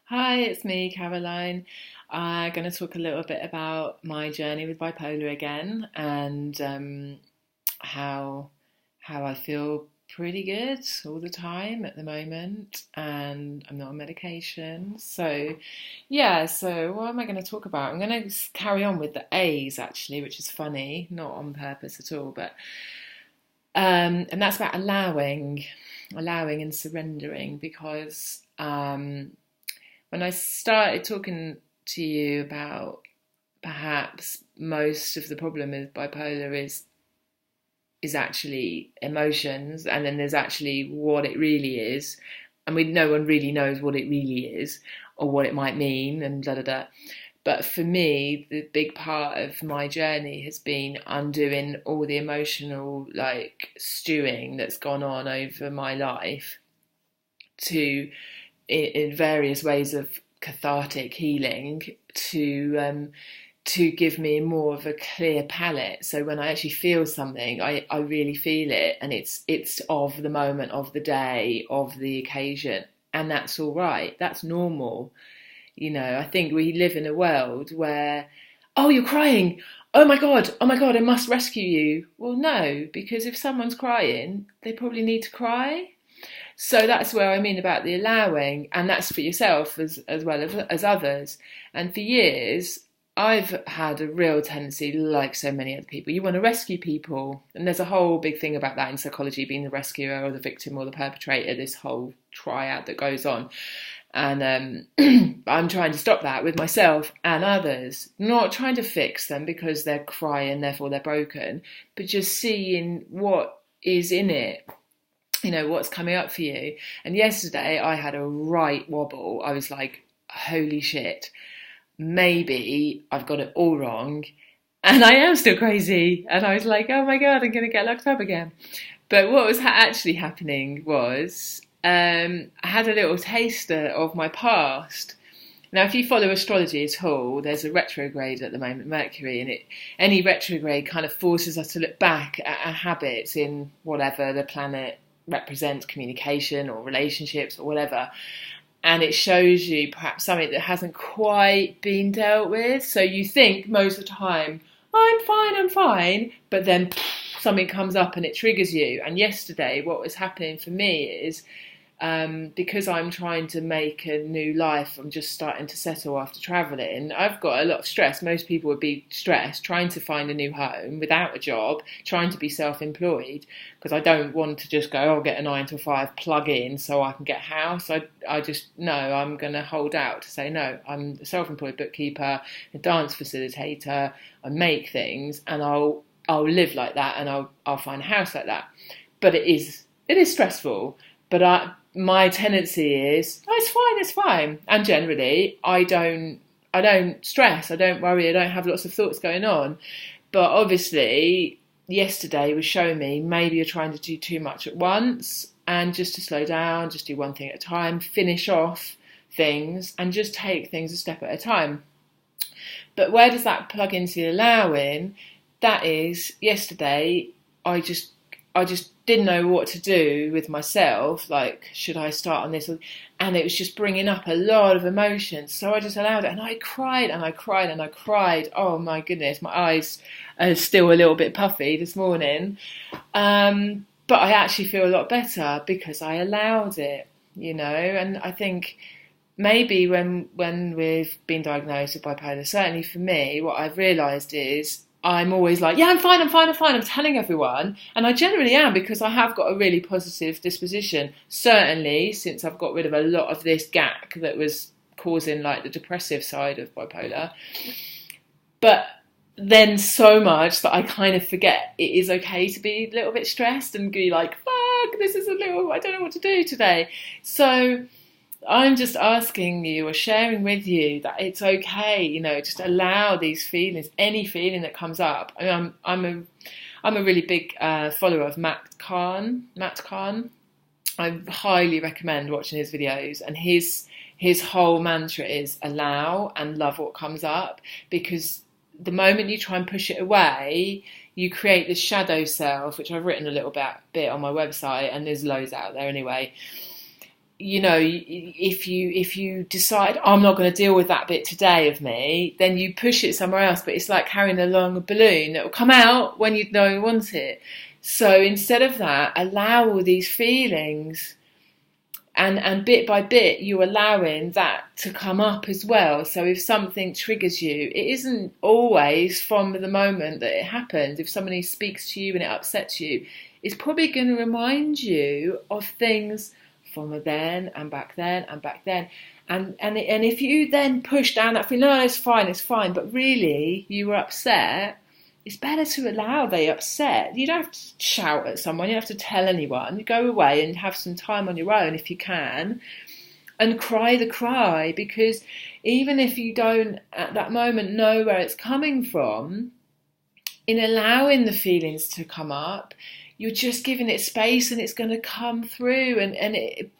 Hi, it's me, Caroline. I'm going to talk a little bit about my journey with bipolar again and how how I feel pretty good all the time at the moment, and I'm not on medication. So what am I going to talk about? I'm going to carry on with the A's actually, which is funny, not on purpose at all, but and that's about allowing and surrendering because. When I started talking to you about perhaps most of the problem with bipolar is actually emotions, and then there's actually what it really is, and no one really knows what it really is or what it might mean, and da da da. But for me, the big part of my journey has been undoing all the emotional stewing that's gone on over my life to in various ways of cathartic healing to give me more of a clear palette. So when I actually feel something, I really feel it, and it's of the moment, of the day, of the occasion, and that's all right. That's normal. I think we live in a world where, oh, you're crying. Oh my God, I must rescue you. Well, no, because if someone's crying, they probably need to cry. So that's where I mean about the allowing, and that's for yourself as well as others. And for years, I've had a real tendency, like so many other people, you want to rescue people. And there's a whole big thing about that in psychology, being the rescuer or the victim or the perpetrator, this whole triad that goes on. And I'm trying to stop that with myself and others, not trying to fix them because they're crying, therefore they're broken, but just seeing what is in it. What's coming up for you. And yesterday I had a right wobble. I was like, holy shit, maybe I've got it all wrong and I am still crazy. And I was like, oh my God, I'm going to get locked up again. But what was actually happening was I had a little taster of my past. Now, if you follow astrology at all, there's a retrograde at the moment, Mercury, and any retrograde kind of forces us to look back at our habits in whatever the planet represents, communication or relationships or whatever, and it shows you perhaps something that hasn't quite been dealt with. So you think most of the time, I'm fine, but then something comes up and it triggers you. And yesterday what was happening for me is because I'm trying to make a new life, I'm just starting to settle after travelling. I've got a lot of stress. Most people would be stressed trying to find a new home without a job, trying to be self-employed, because I don't want to just go, I'll get a 9 to 5 plug in so I can get a house. I just, no, I'm going to hold out to say, no, I'm a self-employed bookkeeper, a dance facilitator, I make things, and I'll live like that, and I'll find a house like that. But it is stressful. But my tendency is, oh, it's fine. And generally, I don't stress, I don't worry, I don't have lots of thoughts going on. But obviously, yesterday was showing me maybe you're trying to do too much at once, and just to slow down, just do one thing at a time, finish off things, and just take things a step at a time. But where does that plug into the allowing? That is, yesterday, I just didn't know what to do with myself. Like, should I start on this? And it was just bringing up a lot of emotions. So I just allowed it. And I cried and I cried and I cried. Oh my goodness, my eyes are still a little bit puffy this morning. But I actually feel a lot better because I allowed it, And I think maybe when we've been diagnosed with bipolar, certainly for me, what I've realised is I'm always like, yeah, I'm fine. I'm telling everyone. And I generally am, because I have got a really positive disposition. Certainly, since I've got rid of a lot of this gack that was causing the depressive side of bipolar. But then so much that I kind of forget it is okay to be a little bit stressed and be like, fuck, I don't know what to do today. So I'm just asking you or sharing with you that it's okay, just allow these feelings, any feeling that comes up. I'm a really big follower of Matt Kahn. I highly recommend watching his videos, and his whole mantra is allow and love what comes up, because the moment you try and push it away, you create this shadow self, which I've written a little bit on my website, and there's loads out there anyway. if you decide I'm not going to deal with that bit today of me, then you push it somewhere else. But it's like carrying along a balloon that will come out when you don't want it. So instead of that, allow all these feelings, and bit by bit you're allowing that to come up as well. So if something triggers you, it isn't always from the moment that it happens. If somebody speaks to you and it upsets you, it's probably going to remind you of things from then and back then and back then. And if you then push down that feeling, no, it's fine, but really you were upset, it's better to allow the upset. You don't have to shout at someone, you don't have to tell anyone. You go away and have some time on your own if you can, and cry the cry, because even if you don't at that moment know where it's coming from, in allowing the feelings to come up, you're just giving it space and it's going to come through, and it,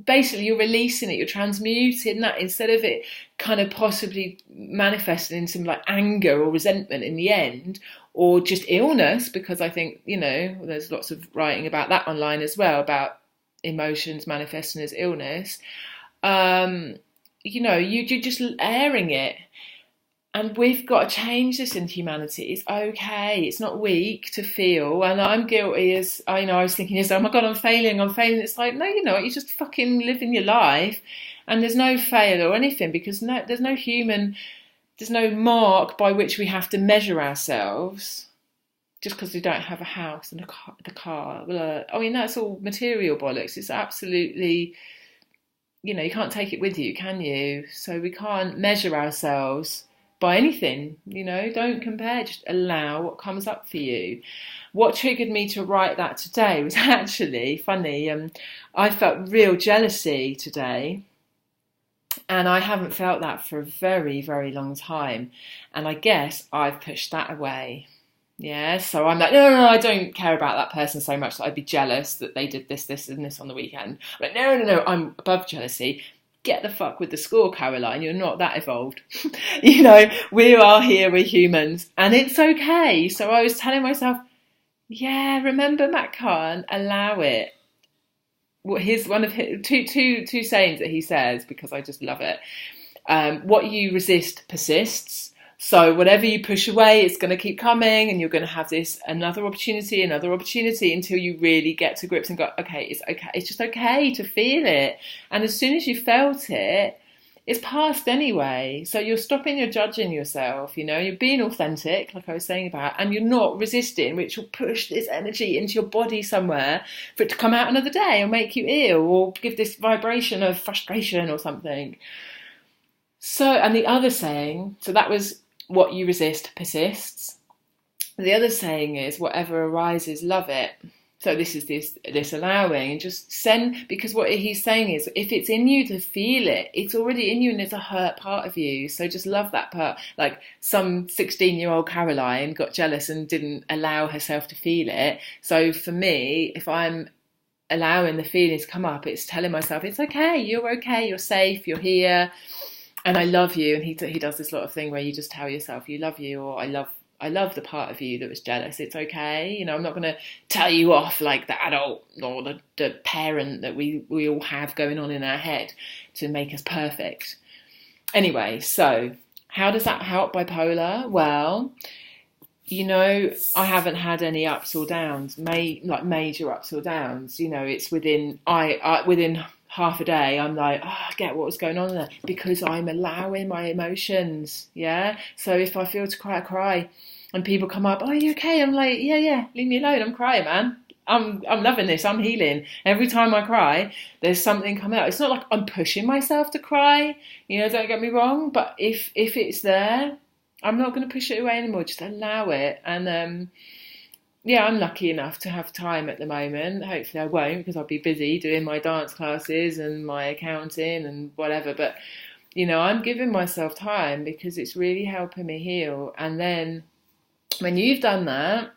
basically you're releasing it, you're transmuting that, instead of it kind of possibly manifesting in some like anger or resentment in the end, or just illness, because I think, there's lots of writing about that online as well, about emotions manifesting as illness. You're just airing it. And we've got to change this in humanity. It's okay. It's not weak to feel. And I'm guilty as, I was thinking, oh my God, I'm failing. It's like, no, you're not. You're just fucking living your life. And there's no fail or anything, because there's no mark by which we have to measure ourselves just because we don't have a house and a car. That's all material bollocks. It's absolutely, you can't take it with you, can you? So we can't measure ourselves by anything, don't compare, just allow what comes up for you. What triggered me to write that today was actually funny. I felt real jealousy today, and I haven't felt that for a very, very long time. And I guess I've pushed that away. Yeah, so I'm like, no, I don't care about that person so much that I'd be jealous that they did this, and this on the weekend. I'm like, no, I'm above jealousy. Get the fuck with the score, Caroline. You're not that evolved. We are here, we're humans, and it's okay. So I was telling myself, yeah, remember Matt Kahn, allow it. Here's one of his two sayings that he says, because I just love it. What you resist persists. So whatever you push away, it's going to keep coming, and you're going to have another opportunity until you really get to grips and go, okay, it's okay. It's just okay to feel it. And as soon as you felt it, it's passed anyway. So you're stopping, you're judging yourself, you're being authentic, like I was saying about, and you're not resisting, which will push this energy into your body somewhere for it to come out another day or make you ill or give this vibration of frustration or something. So, and the other saying, so that was, what you resist persists. The other saying is, whatever arises, love it. So this is this allowing, and just send, because what he's saying is, if it's in you to feel it, it's already in you, and it's a hurt part of you. So just love that part. Like some 16-year-old Caroline got jealous and didn't allow herself to feel it. So for me, if I'm allowing the feelings to come up, it's telling myself, it's okay, you're safe, you're here. And I love you. And he does this lot of thing where you just tell yourself you love you, or I love the part of you that was jealous. It's okay. I'm not going to tell you off like the adult or the parent that we all have going on in our head to make us perfect. Anyway, so how does that help bipolar? Well, I haven't had any ups or downs, major ups or downs. It's within half a day, I'm like, I get what was going on there, because I'm allowing my emotions. Yeah. So if I feel to cry, I cry, and people come up, are you okay? I'm like, yeah, leave me alone. I'm crying, man. I'm loving this. I'm healing. Every time I cry, there's something come out. It's not like I'm pushing myself to cry. Don't get me wrong. But if it's there, I'm not going to push it away anymore. Just allow it. And I'm lucky enough to have time at the moment. Hopefully I won't, because I'll be busy doing my dance classes and my accounting and whatever. But, I'm giving myself time because it's really helping me heal. And then when you've done that,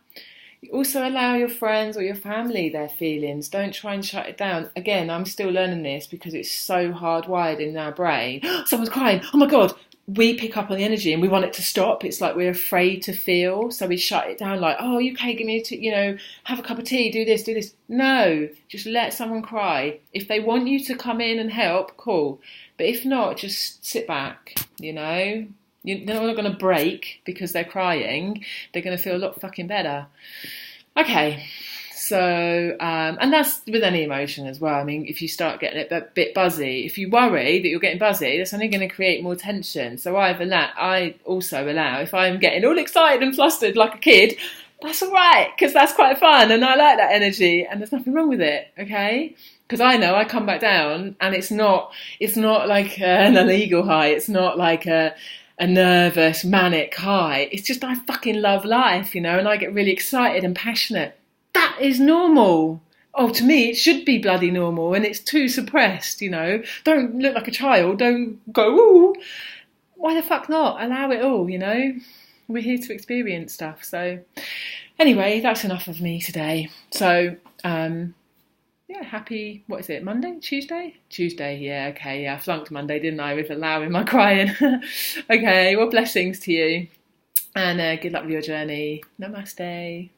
you also allow your friends or your family their feelings. Don't try and shut it down. Again, I'm still learning this because it's so hardwired in our brain. Someone's crying. Oh my God. we pick up on the energy and we want it to stop. It's like we're afraid to feel, so we shut it down. Like, oh, okay, give me have a cup of tea, do this, do this. No, just let someone cry. If they want you to come in and help, cool. But if not, just sit back. They're not going to break because they're crying. They're going to feel a lot fucking better. Okay. So, and that's with any emotion as well. I mean, if you start getting a bit buzzy, if you worry that you're getting buzzy, that's only going to create more tension. So I also allow, if I'm getting all excited and flustered like a kid, that's all right, because that's quite fun and I like that energy and there's nothing wrong with it, okay? Because I know I come back down and it's not like an illegal high. It's not like a nervous, manic high. It's just I fucking love life, and I get really excited and passionate. That is normal. Oh, to me, it should be bloody normal, and it's too suppressed, Don't look like a child. Don't go, ooh. Why the fuck not? Allow it all, We're here to experience stuff. So, anyway, that's enough of me today. So, happy, what is it, Monday? Tuesday? Tuesday, yeah, okay, yeah. I flunked Monday, didn't I, with allowing my crying. Okay, well, blessings to you. And good luck with your journey. Namaste.